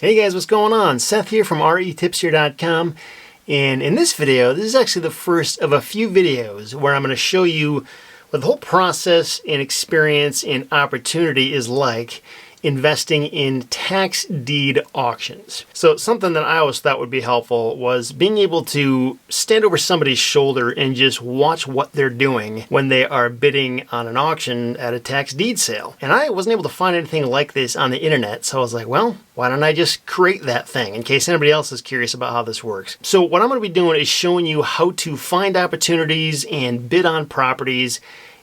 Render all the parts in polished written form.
Hey guys, what's going on? Seth here from REtipster.com, and in this video, this is actually the first of a few videos where I'm going to show you what the whole process and experience and opportunity is like investing in tax deed auctions. So something that I always thought would be helpful was being able to stand over somebody's shoulder and just watch what they're doing when they are bidding on an auction at a tax deed sale. And I wasn't able to find anything like this on the internet, so I was like, well, why don't I just create that thing in case anybody else is curious about how this works. So what I'm going to be doing is showing you how to find opportunities and bid on properties,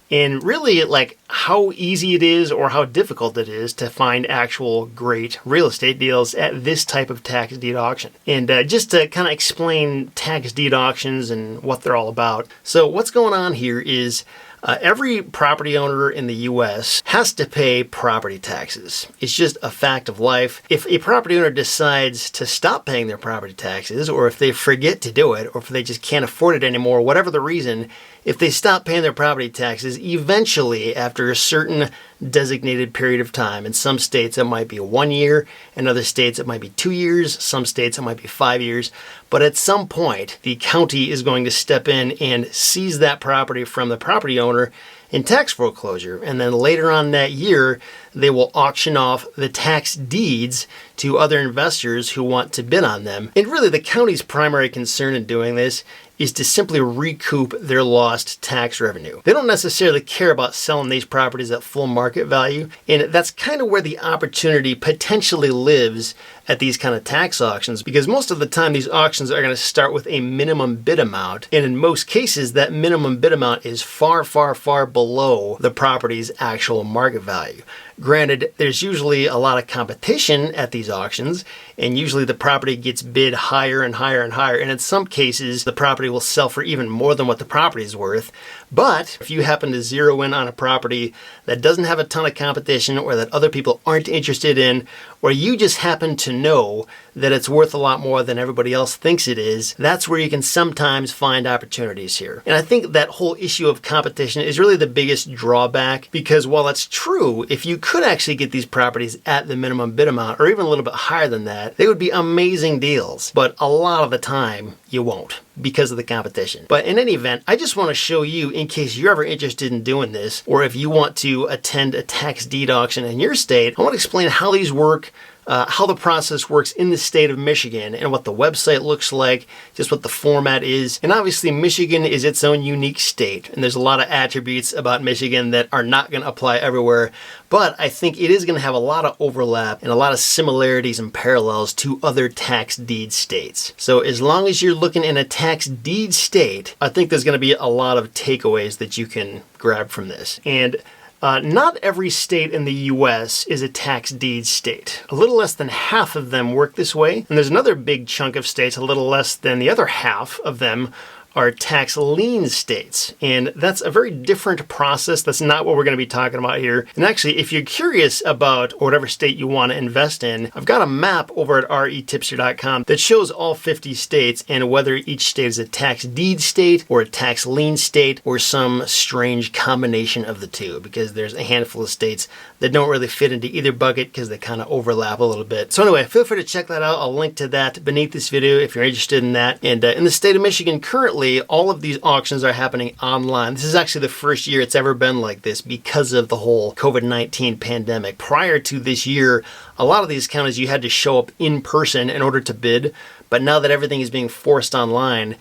and really like how easy it is or how difficult it is to find actual great real estate deals at this type of tax deed auction. And just to kind of explain tax deed auctions and what they're all about. So what's going on here is every property owner in the U.S. has to pay property taxes. It's just a fact of life. If a property owner decides to stop paying their property taxes, or if they forget to do it, or if they just can't afford it anymore, whatever the reason, if they stop paying their property taxes, eventually, after a certain designated period of time, in some states it might be 1 year, in other states it might be 2 years, some states it might be 5 years, but at some point the county is going to step in and seize that property from the property owner in tax foreclosure, and then later on that year they will auction off the tax deeds to other investors who want to bid on them. And really the county's primary concern in doing this is to simply recoup their lost tax revenue. They don't necessarily care about selling these properties at full market value, and that's kind of where the opportunity potentially lives at these kind of tax auctions, because most of the time these auctions are going to start with a minimum bid amount, and in most cases that minimum bid amount is far, far, far below the property's actual market value. Granted, there's usually a lot of competition at these auctions, and usually the property gets bid higher and higher and higher, and in some cases the property will sell for even more than what the property is worth. But if you happen to zero in on a property that doesn't have a ton of competition, or that other people aren't interested in, or you just happen to know that it's worth a lot more than everybody else thinks it is, that's where you can sometimes find opportunities here. And I think that whole issue of competition is really the biggest drawback, because while it's true, if you could actually get these properties at the minimum bid amount, or even a little bit higher than that, they would be amazing deals. But a lot of the time, you won't, because of the competition. But in any event, I just want to show you, in case you're ever interested in doing this, or if you want to attend a tax deed auction in your state, I want to explain how these work, how the process works in the state of Michigan, and what the website looks like, just what the format is. And obviously Michigan is its own unique state, and there's a lot of attributes about Michigan that are not going to apply everywhere, but I think it is going to have a lot of overlap and a lot of similarities and parallels to other tax deed states. So as long as you're looking in a tax deed state, I think there's going to be a lot of takeaways that you can grab from this. And not every state in the U.S. is a tax deed state. A little less than half of them work this way, and there's another big chunk of states, a little less than the other half of them, are tax lien states. And that's a very different process. That's not what we're going to be talking about here. And actually, if you're curious about whatever state you want to invest in, I've got a map over at REtipster.com that shows all 50 states and whether each state is a tax deed state or a tax lien state or some strange combination of the two, because there's a handful of states that don't really fit into either bucket because they kind of overlap a little bit. So anyway, feel free to check that out. I'll link to that beneath this video if you're interested in that. And in the state of Michigan currently, all of these auctions are happening online. This is actually the first year it's ever been like this because of the whole COVID-19 pandemic. Prior to this year, a lot of these counties you had to show up in person in order to bid, but now that everything is being forced online,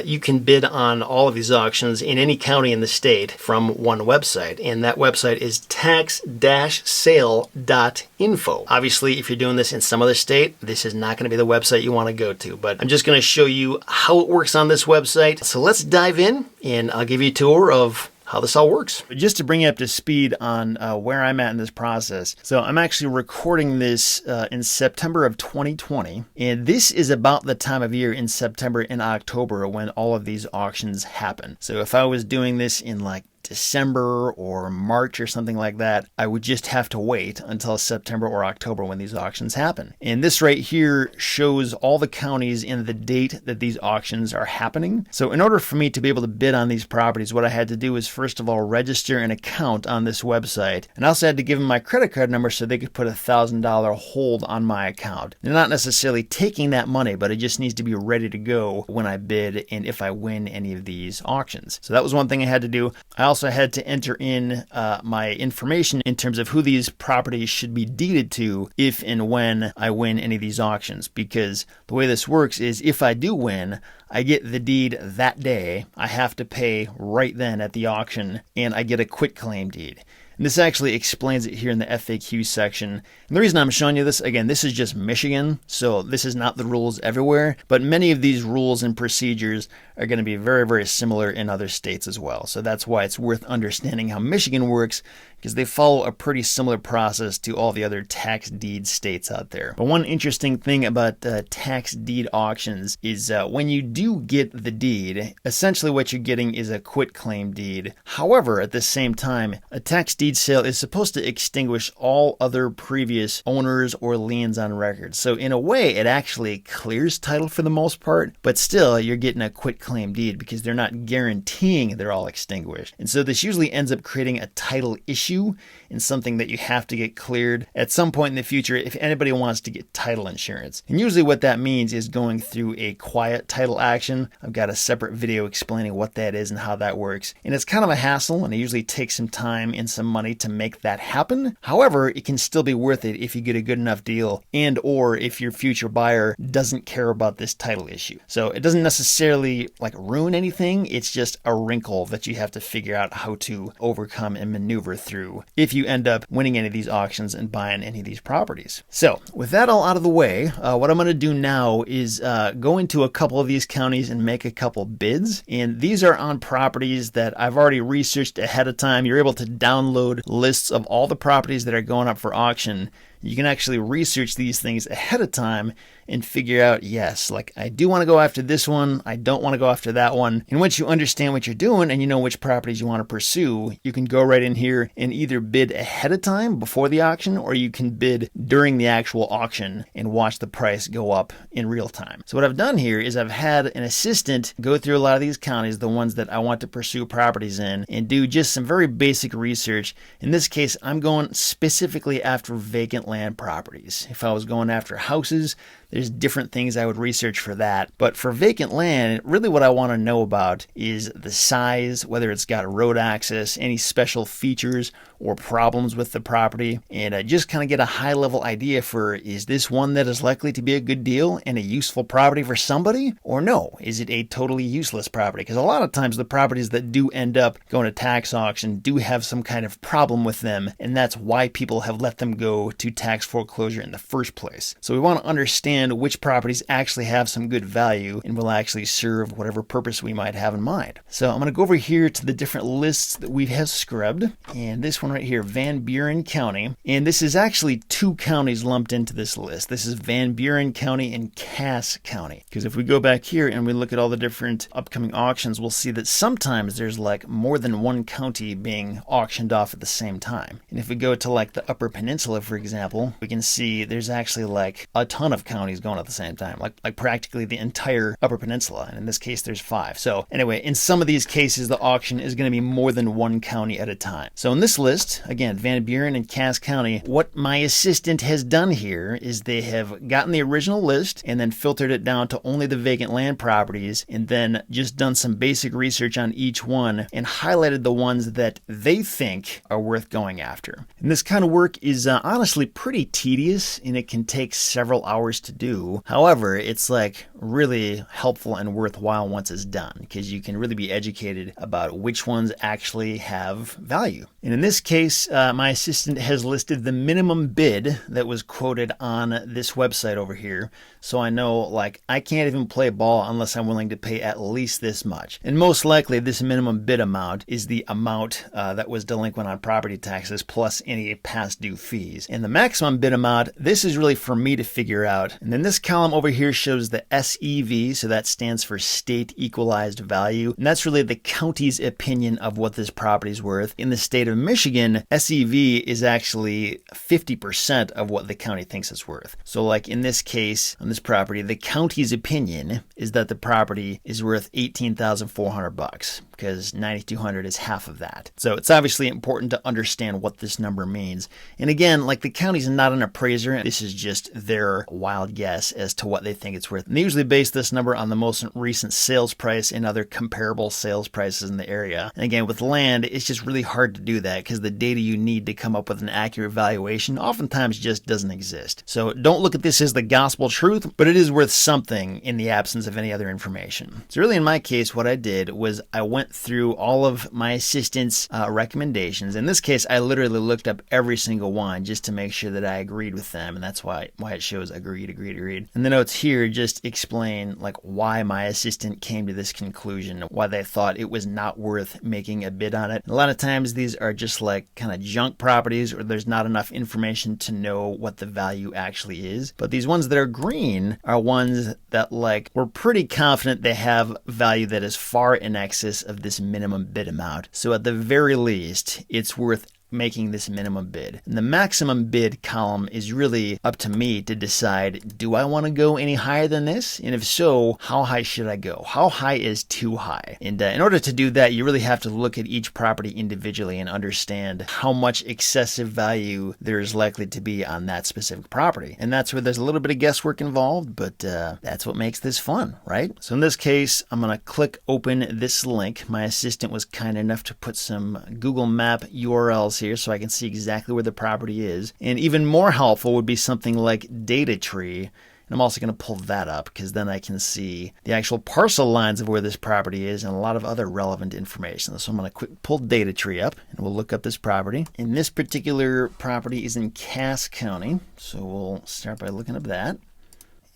you can bid on all of these auctions in any county in the state from one website, and that website is tax-sale.info. Obviously, if you're doing this in some other state, this is not going to be the website you want to go to, but I'm just going to show you how it works on this website. So let's dive in, and I'll give you a tour of how this all works. Just to bring you up to speed on where I'm at in this process. So I'm actually recording this in September of 2020. And this is about the time of year in September and October when all of these auctions happen. So if I was doing this in like December or March or something like that, I would just have to wait until September or October when these auctions happen. And this right here shows all the counties and the date that these auctions are happening. So in order for me to be able to bid on these properties, what I had to do is first of all register an account on this website, and I also had to give them my credit card number so they could put $1,000 hold on my account. They're not necessarily taking that money, but it just needs to be ready to go when I bid and if I win any of these auctions. So that was one thing I had to do. I also had to enter in my information in terms of who these properties should be deeded to if and when I win any of these auctions, because the way this works is if I do win, I get the deed that day. I have to pay right then at the auction, and I get a quitclaim deed. And this actually explains it here in the FAQ section. And the reason I'm showing you this, again, this is just Michigan, so this is not the rules everywhere, but many of these rules and procedures are going to be very, very similar in other states as well. So that's why it's worth understanding how Michigan works, because they follow a pretty similar process to all the other tax deed states out there. But one interesting thing about tax deed auctions is when you do get the deed, essentially what you're getting is a quitclaim deed. However, at the same time, a tax deed sale is supposed to extinguish all other previous owners or liens on record. So in a way, it actually clears title for the most part, but still you're getting a quitclaim deed because they're not guaranteeing they're all extinguished. And so this usually ends up creating a title issue and something that you have to get cleared at some point in the future if anybody wants to get title insurance. And usually what that means is going through a quiet title action. I've got a separate video explaining what that is and how that works. And it's kind of a hassle, and it usually takes some time and some money to make that happen. However, it can still be worth it if you get a good enough deal and or if your future buyer doesn't care about this title issue. So it doesn't necessarily like ruin anything. It's just a wrinkle that you have to figure out how to overcome and maneuver through if you end up winning any of these auctions and buying any of these properties. So with that all out of the way, what I'm going to do now is go into a couple of these counties and make a couple bids. And these are on properties that I've already researched ahead of time. You're able to download lists of all the properties that are going up for auction. You can actually research these things ahead of time and figure out, yes, like I do want to go after this one, I don't want to go after that one. And once you understand what you're doing and you know which properties you want to pursue, you can go right in here and either bid ahead of time before the auction, or you can bid during the actual auction and watch the price go up in real time. So what I've done here is I've had an assistant go through a lot of these counties, the ones that I want to pursue properties in, and do just some very basic research. In this case, I'm going specifically after vacant land properties. If I was going after houses, there's different things I would research for that. But for vacant land, really what I want to know about is the size, whether it's got road access, any special features or problems with the property, and just kind of get a high level idea for, is this one that is likely to be a good deal and a useful property for somebody, or no, is it a totally useless property? Because a lot of times the properties that do end up going to tax auction do have some kind of problem with them, and that's why people have let them go to tax foreclosure in the first place. So we want to understand which properties actually have some good value and will actually serve whatever purpose we might have in mind. So I'm going to go over here to the different lists that we have scrubbed, and this one right here, Van Buren County, and this is actually two counties lumped into this list. This is Van Buren County and Cass County, because if we go back here and we look at all the different upcoming auctions, we'll see that sometimes there's like more than one county being auctioned off at the same time. And if we go to like the Upper Peninsula, for example, we can see there's actually like a ton of counties going at the same time, like practically the entire Upper Peninsula, and in this case there's 5. So anyway, in some of these cases the auction is going to be more than one county at a time. So in this list, again, Van Buren and Cass County, what my assistant has done here is they have gotten the original list and then filtered it down to only the vacant land properties, and then just done some basic research on each one and highlighted the ones that they think are worth going after. And this kind of work is honestly pretty tedious, and it can take several hours to do. However, it's like really helpful and worthwhile once it's done, because you can really be educated about which ones actually have value. And in this case, my assistant has listed the minimum bid that was quoted on this website over here. So I know, like, I can't even play ball unless I'm willing to pay at least this much. And most likely this minimum bid amount is the amount that was delinquent on property taxes plus any past due fees. And the maximum bid amount, this is really for me to figure out. And And then this column over here shows the SEV, so that stands for State Equalized Value. And that's really the county's opinion of what this property is worth. In the state of Michigan, SEV is actually 50% of what the county thinks it's worth. So like in this case, on this property, the county's opinion is that the property is worth $18,400 because $9,200 is half of that. So it's obviously important to understand what this number means. And again, like the county's not an appraiser. This is just their wild guess as to what they think it's worth. And they usually base this number on the most recent sales price and other comparable sales prices in the area. And again, with land, it's just really hard to do that because the data you need to come up with an accurate valuation oftentimes just doesn't exist. So don't look at this as the gospel truth, but it is worth something in the absence of any other information. So really in my case, what I did was I went through all of my assistant's recommendations. In this case, I literally looked up every single one just to make sure that I agreed with them. And that's why it shows agreed. And the notes here just explain like why my assistant came to this conclusion, why they thought it was not worth making a bid on it. A lot of times these are just like kind of junk properties or there's not enough information to know what the value actually is. But these ones that are green are ones that like we're pretty confident they have value that is far in excess of this minimum bid amount. So at the very least, it's worth making this minimum bid. And the maximum bid column is really up to me to decide, do I want to go any higher than this? And if so, how high should I go? How high is too high? And in order to do that, you really have to look at each property individually and understand how much excessive value there is likely to be on that specific property. And that's where there's a little bit of guesswork involved, but that's what makes this fun, right? So in this case, I'm going to click open this link. My assistant was kind enough to put some Google Map URLs here so I can see exactly where the property is. And even more helpful would be something like DataTree. And I'm also going to pull that up because then I can see the actual parcel lines of where this property is and a lot of other relevant information. So I'm going to quick pull DataTree up and we'll look up this property. And this particular property is in Cass County. So we'll start by looking up that.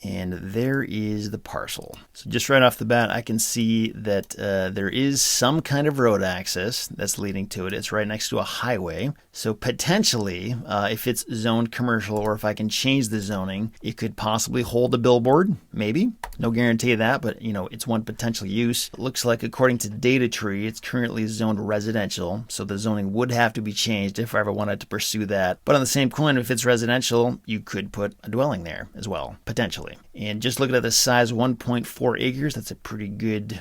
And there is the parcel. So just right off the bat, I can see that there is some kind of road access that's leading to it. It's right next to a highway. So potentially, if it's zoned commercial or if I can change the zoning, it could possibly hold a billboard, maybe. No guarantee of that, but it's one potential use. It looks like according to DataTree, it's currently zoned residential. So the zoning would have to be changed if I ever wanted to pursue that. But on the same coin, if it's residential, you could put a dwelling there as well, potentially. And just looking at the size, 1.4 acres, that's a pretty good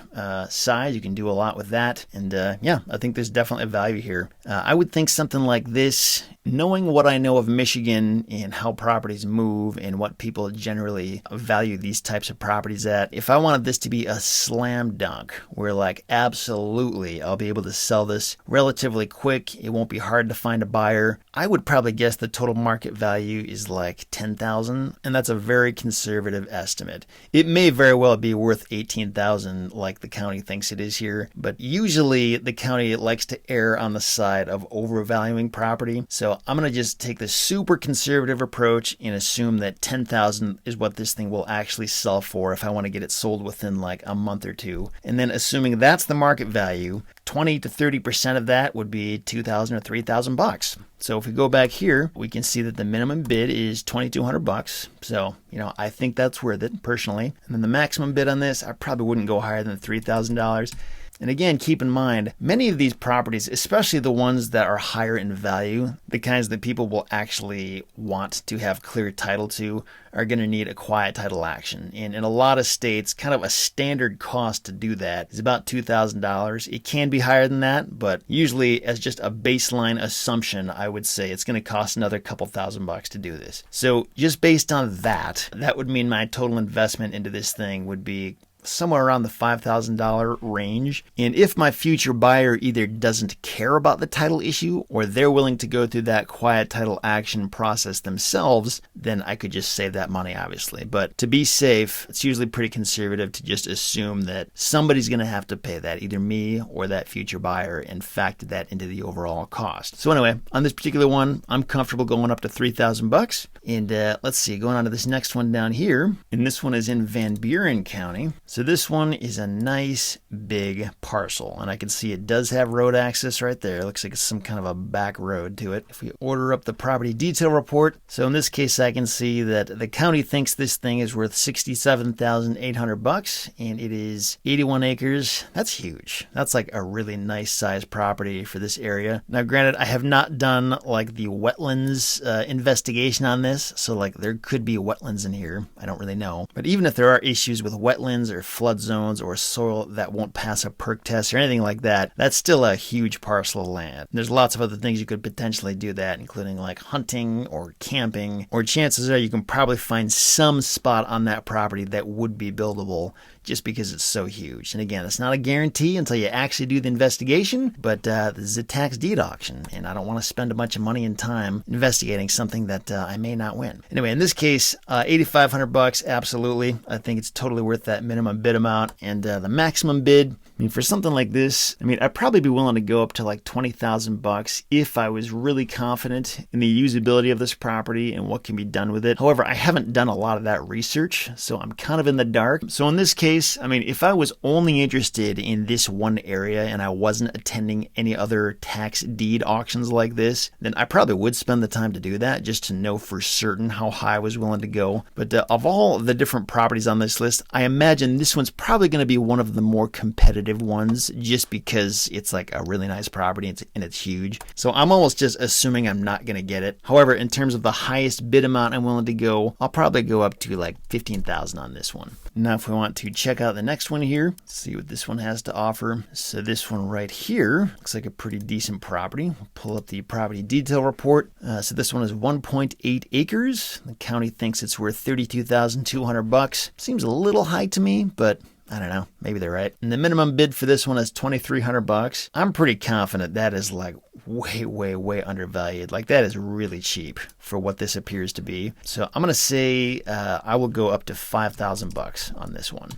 size. You can do a lot with that. And yeah, I think there's definitely a value here. I would think something like this, knowing what I know of Michigan and how properties move and what people generally value these types of properties at, if I wanted this to be a slam dunk, where like absolutely I'll be able to sell this relatively quick, it won't be hard to find a buyer, I would probably guess the total market value is like $10,000, and that's a very conservative estimate. It may very well be worth $18,000 like the county thinks it is here, but usually the county likes to err on the side of overvaluing property. So I'm going to just take the super conservative approach and assume that $10,000 is what this thing will actually sell for if I want to get it sold within like a month or two. And then assuming that's the market value, 20 to 30% of that would be $2,000 or $3,000. So if we go back here, we can see that the minimum bid is $2,200. So, I think that's worth it personally. And then the maximum bid on this, I probably wouldn't go higher than $3,000. And again, keep in mind, many of these properties, especially the ones that are higher in value, the kinds that people will actually want to have clear title to, are going to need a quiet title action. And in a lot of states, kind of a standard cost to do that is about $2,000. It can be higher than that, but usually as just a baseline assumption, I would say it's going to cost another couple $1,000 to do this. So just based on that, that would mean my total investment into this thing would be somewhere around the $5,000 range. And if my future buyer either doesn't care about the title issue or they're willing to go through that quiet title action process themselves, then I could just save that money, obviously. But to be safe, it's usually pretty conservative to just assume that somebody's going to have to pay that, either me or that future buyer, and factor that into the overall cost. So anyway, on this particular one, I'm comfortable going up to $3,000. And let's see, going on to this next one down here, and this one is in Van Buren County. So this one is a nice big parcel, and I can see it does have road access right there. Looks like it's some kind of a back road to it. If we order up the property detail report, so in this case I can see that the county thinks this thing is worth $67,800, and it is 81 acres. That's huge. That's like a really nice sized property for this area. Now granted, I have not done like the wetlands investigation on this, so like there could be wetlands in here. I don't really know. But even if there are issues with wetlands or flood zones or soil that won't pass a perk test or anything like that, that's still a huge parcel of land. There's lots of other things you could potentially do that, including like hunting or camping, or chances are you can probably find some spot on that property that would be buildable just because it's so huge. And again, it's not a guarantee until you actually do the investigation, but this is a tax deed auction, and I don't want to spend a bunch of money and time investigating something that I may not win. Anyway, in this case, $8,500, absolutely. I think it's totally worth that minimum bid amount, and the maximum bid, I mean, for something like this, I mean, I'd probably be willing to go up to like $20,000 if I was really confident in the usability of this property and what can be done with it. However, I haven't done a lot of that research, so I'm kind of in the dark. So in this case, I mean, if I was only interested in this one area and I wasn't attending any other tax deed auctions like this, then I probably would spend the time to do that just to know for certain how high I was willing to go. But of all the different properties on this list, I imagine this one's probably going to be one of the more competitive ones just because it's like a really nice property and it's huge. So I'm almost just assuming I'm not going to get it. However, in terms of the highest bid amount I'm willing to go, I'll probably go up to like $15,000 on this one. Now, if we want to check out the next one here, see what this one has to offer. So this one right here looks like a pretty decent property. We'll pull up the property detail report. So this one is 1.8 acres. The county thinks it's worth $32,200. Seems a little high to me, but I don't know, maybe they're right. And the minimum bid for this one is $2,300. I'm pretty confident that is like way undervalued. Like that is really cheap for what this appears to be. So I'm gonna say I will go up to $5,000 on this one.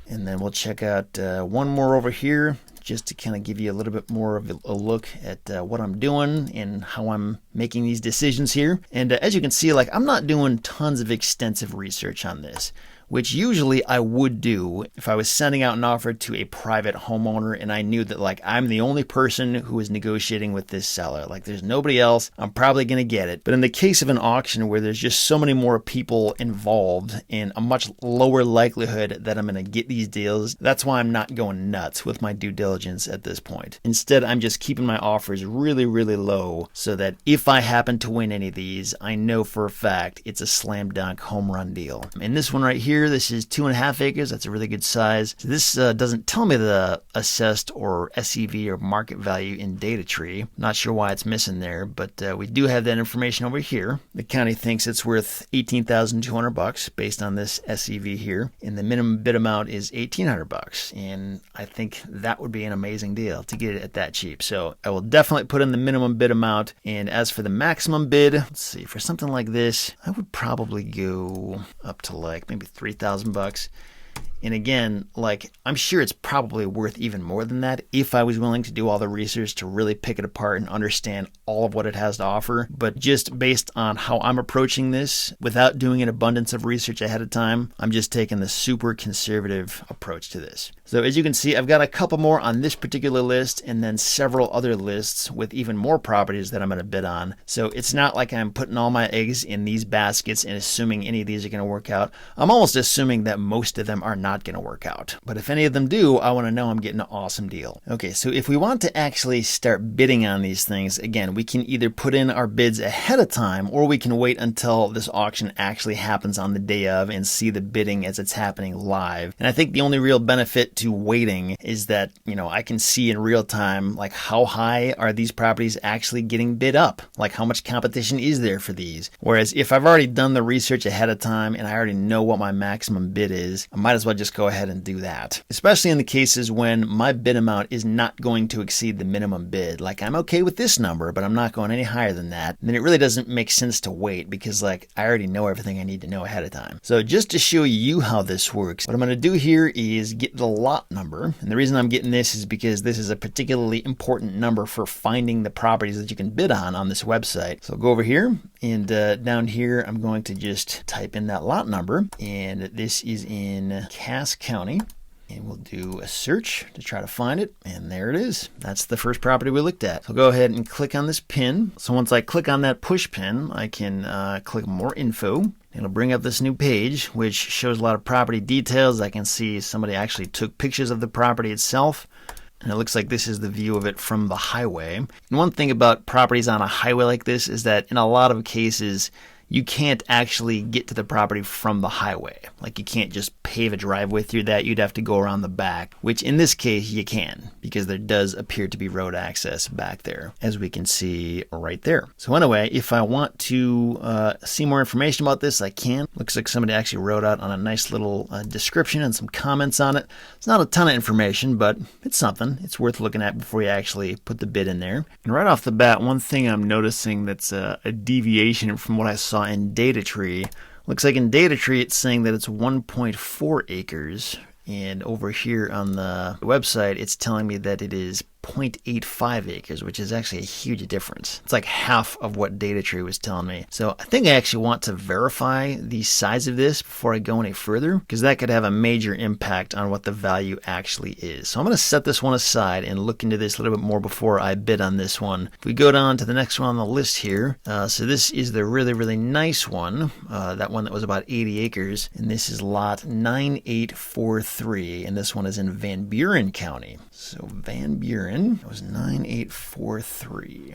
And then we'll check out one more over here just to kind of give you a little bit more of a look at what I'm doing and how I'm making these decisions here. And as you can see, like I'm not doing tons of extensive research on this, which usually I would do if I was sending out an offer to a private homeowner and I knew that like I'm the only person who is negotiating with this seller. Like there's nobody else, I'm probably going to get it. But in the case of an auction where there's just so many more people involved and a much lower likelihood that I'm going to get these deals, that's why I'm not going nuts with my due diligence at this point. Instead, I'm just keeping my offers really low so that if I happen to win any of these, I know for a fact it's a slam dunk home run deal. And this one right here, this is 2.5 acres. That's a really good size. So this doesn't tell me the assessed or SEV or market value in DataTree. Not sure why it's missing there, but we do have that information over here. The county thinks it's worth $18,200 based on this SEV here, and the minimum bid amount is $1,800. And I think that would be an amazing deal to get it at that cheap. So I will definitely put in the minimum bid amount. And as for the maximum bid, let's see, for something like this, I would probably go up to like maybe $3,000. And again, like I'm sure it's probably worth even more than that if I was willing to do all the research to really pick it apart and understand all of what it has to offer. But just based on how I'm approaching this, without doing an abundance of research ahead of time, I'm just taking the super conservative approach to this. So as you can see, I've got a couple more on this particular list and then several other lists with even more properties that I'm going to bid on. So it's not like I'm putting all my eggs in these baskets and assuming any of these are going to work out. I'm almost assuming that most of them are not going to work out. But if any of them do, I want to know I'm getting an awesome deal. Okay, so if we want to actually start bidding on these things, again, we can either put in our bids ahead of time or we can wait until this auction actually happens on the day of and see the bidding as it's happening live. And I think the only real benefit to waiting is that, you know, I can see in real time, like how high are these properties actually getting bid up? Like how much competition is there for these? Whereas if I've already done the research ahead of time and I already know what my maximum bid is, I might as well just go ahead and do that. Especially in the cases when my bid amount is not going to exceed the minimum bid. Like I'm okay with this number, but I'm not going any higher than that. Then it really doesn't make sense to wait because like I already know everything I need to know ahead of time. So just to show you how this works, what I'm going to do here is get the lot number. And the reason I'm getting this is because this is a particularly important number for finding the properties that you can bid on this website. So I'll go over here and down here, I'm going to just type in that lot number. And this is in Cass County. And we'll do a search to try to find it. And there it is. That's the first property we looked at. So I'll go ahead and click on this pin. So once I click on that push pin, I can click more info. It'll bring up this new page, which shows a lot of property details. I can see somebody actually took pictures of the property itself. And it looks like this is the view of it from the highway. And one thing about properties on a highway like this is that in a lot of cases, you can't actually get to the property from the highway. Like you can't just pave a driveway through that. You'd have to go around the back, which in this case you can, because there does appear to be road access back there, as we can see right there. So anyway, if I want to see more information about this, I can. Looks like somebody actually wrote out on a nice little description and some comments on it. It's not a ton of information, but it's something. It's worth looking at before you actually put the bid in there. And right off the bat, one thing I'm noticing that's a deviation from what I saw in DataTree. Looks like in DataTree it's saying that it's 1.4 acres, and over here on the website it's telling me that it is 0.85 acres, which is actually a huge difference. It's like half of what DataTree was telling me. So I think I actually want to verify the size of this before I go any further, because that could have a major impact on what the value actually is. So I'm going to set this one aside and look into this a little bit more before I bid on this one. If we go down to the next one on the list here, so this is the really nice one, that one that was about 80 acres, and this is lot 9843, and this one is in Van Buren County. So Van Buren was 9843.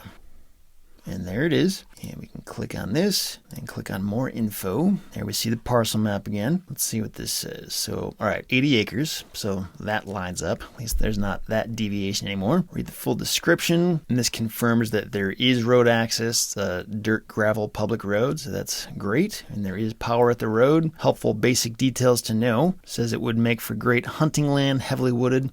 And there it is. And we can click on this and click on more info. There we see the parcel map again. Let's see what this says. So, all right, 80 acres. So that lines up. At least there's not that deviation anymore. Read the full description. And this confirms that there is road access, dirt, gravel, public road. So that's great. And there is power at the road. Helpful basic details to know. Says it would make for great hunting land, heavily wooded.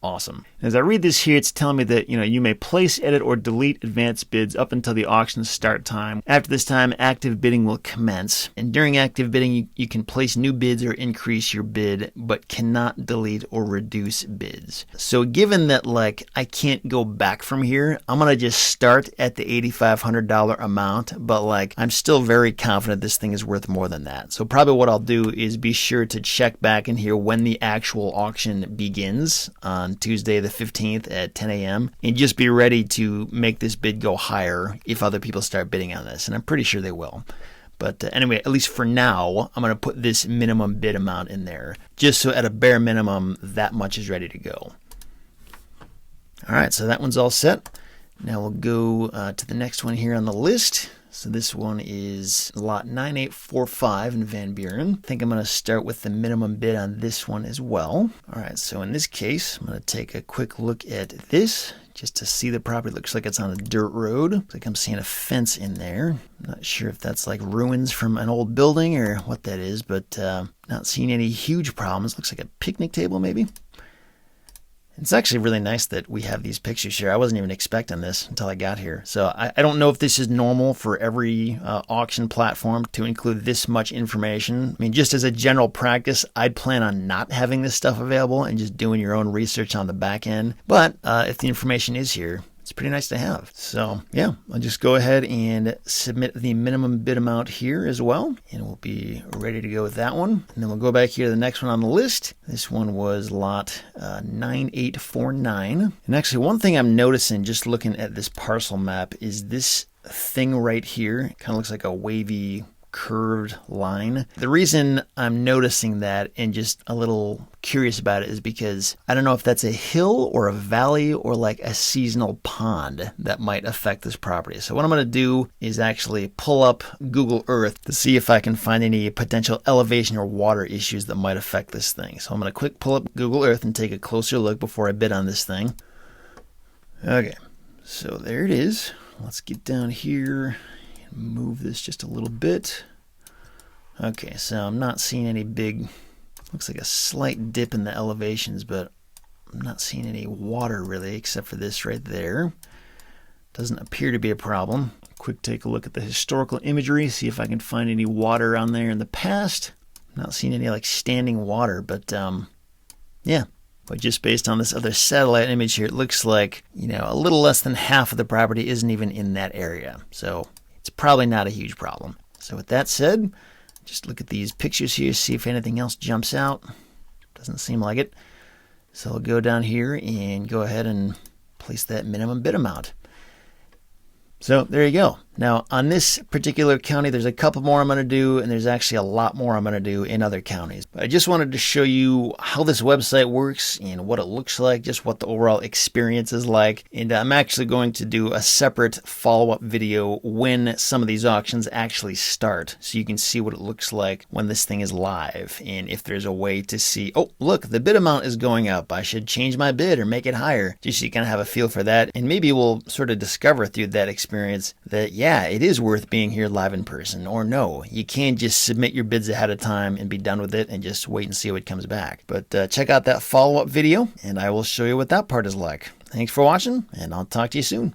Awesome. As I read this here, it's telling me that, you may place, edit, or delete advanced bids up until the auction start time. After this time, active bidding will commence. And during active bidding, you can place new bids or increase your bid, but cannot delete or reduce bids. So given that, I can't go back from here, I'm going to just start at the $8,500 amount, but, I'm still very confident this thing is worth more than that. So probably what I'll do is be sure to check back in here when the actual auction begins on Tuesday the 15th at 10 a.m. and just be ready to make this bid go higher if other people start bidding on this, and I'm pretty sure they will. But anyway, at least for now, I'm going to put this minimum bid amount in there, just so at a bare minimum, that much is ready to go. All right, so that one's all set. Now we'll go to the next one here on the list. So this one is lot 9845 in Van Buren. I think I'm going to start with the minimum bid on this one as well. All right, so in this case, I'm going to take a quick look at this just to see the property. Looks like it's on a dirt road. Looks like I'm seeing a fence in there. I'm not sure if that's like ruins from an old building or what that is, but not seeing any huge problems. Looks like a picnic table maybe. It's actually really nice that we have these pictures here. I wasn't even expecting this until I got here. So I don't know if this is normal for every auction platform to include this much information. I mean, just as a general practice, I'd plan on not having this stuff available and just doing your own research on the back end. But if the information is here, it's pretty nice to have. So yeah, I'll just go ahead and submit the minimum bid amount here as well, and we'll be ready to go with that one. And then we'll go back here to the next one on the list. This one was lot 9849. And actually one thing I'm noticing just looking at this parcel map is this thing right here. It kind of looks like a wavy curved line. The reason I'm noticing that and just a little curious about it is because I don't know if that's a hill or a valley or like a seasonal pond that might affect this property. So what I'm going to do is actually pull up Google Earth to see if I can find any potential elevation or water issues that might affect this thing. So I'm going to quick pull up Google Earth and take a closer look before I bid on this thing. Okay, so there it is. Let's get down here. Move this just a little bit. Okay, so I'm not seeing any big, looks like a slight dip in the elevations, but I'm not seeing any water really except for this right there. Doesn't appear to be a problem. Quick take a look at the historical imagery, see if I can find any water on there in the past. I'm not seeing any like standing water, but yeah. But just based on this other satellite image here, it looks like, a little less than half of the property isn't even in that area. So it's probably not a huge problem. So with that said, just look at these pictures here, see if anything else jumps out. Doesn't seem like it. So I'll go down here and go ahead and place that minimum bid amount. So there you go. Now on this particular county, there's a couple more I'm going to do, and there's actually a lot more I'm going to do in other counties. But I just wanted to show you how this website works and what it looks like, just what the overall experience is like. And I'm actually going to do a separate follow-up video when some of these auctions actually start, so you can see what it looks like when this thing is live, and if there's a way to see, oh, look, the bid amount is going up, I should change my bid or make it higher, just so you kind of have a feel for that. And maybe we'll sort of discover through that experience that, yeah, it is worth being here live in person, or no, you can just submit your bids ahead of time and be done with it and just wait and see what comes back. But check out that follow-up video and I will show you what that part is like. Thanks for watching, and I'll talk to you soon.